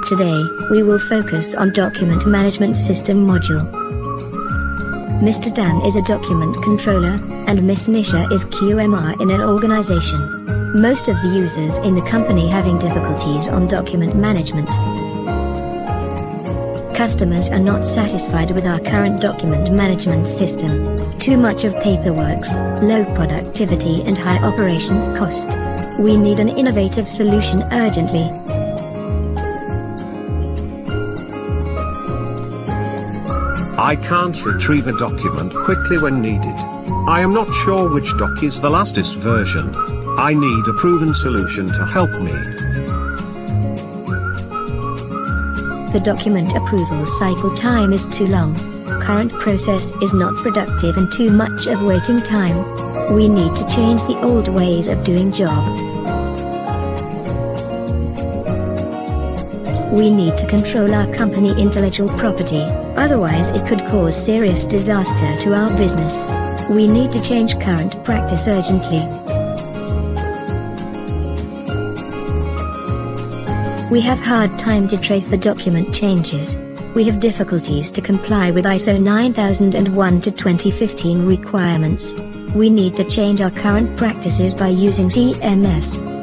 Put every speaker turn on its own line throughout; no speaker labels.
Today, we will focus on Document Management System module. Mr. Dan is a document controller, and Miss Nisha is QMR in an organization. Most of the users in the company having difficulties on document management. Customers are not satisfied with our current document management system. Too much of paperwork, low productivity and high operation cost. We need an innovative solution urgently.
I can't retrieve a document quickly when needed. I am not sure which doc is the latest version. I need a proven solution to help me.
The document approval cycle time is too long. Current process is not productive and too much of waiting time. We need to change the old ways of doing job. We need to control our company intellectual property, otherwise it could cause serious disaster to our business. We need to change current practice urgently. We have hard time to trace the document changes. We have difficulties to comply with ISO 9001 to 2015 requirements. We need to change our current practices by using DMS.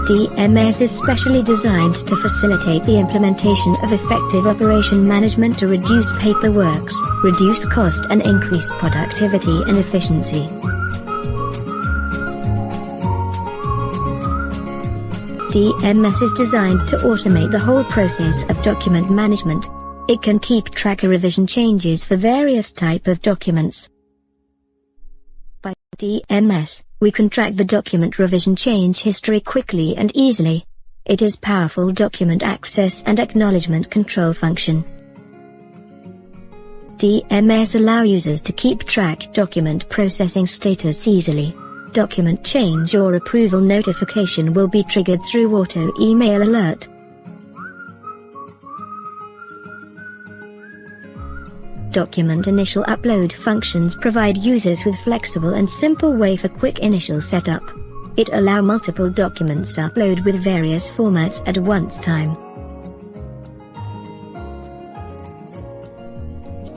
DMS is specially designed to facilitate the implementation of effective operation management to reduce paperwork, reduce cost and increase productivity and efficiency. DMS is designed to automate the whole process of document management. It can keep track of revision changes for various type of documents. By DMS, we can track the document revision change history quickly and easily. It is powerful document access and acknowledgement control function. DMS allow users to keep track document processing status easily. Document change or approval notification will be triggered through auto email alert. Document initial upload functions provide users with flexible and simple way for quick initial setup. It allow multiple documents upload with various formats at once time.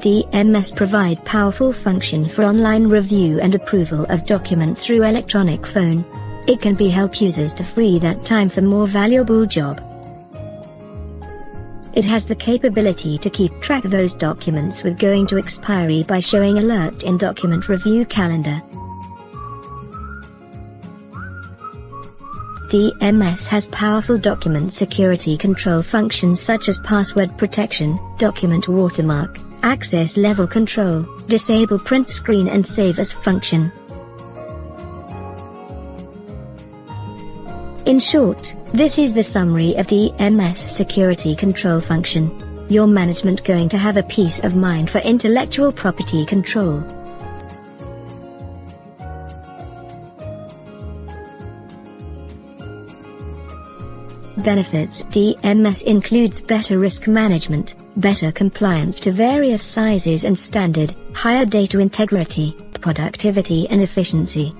DMS provide powerful function for online review and approval of document through electronic phone. It can be help users to free that time for more valuable job. It has the capability to keep track of those documents with going to expiry by showing alert in document review calendar. DMS has powerful document security control functions such as password protection, document watermark, access level control, disable print screen and save as function. In short, this is the summary of DMS security control function. Your management going to have a peace of mind for intellectual property control. Benefits: DMS includes better risk management, better compliance to various sizes and standard, higher data integrity, productivity and efficiency.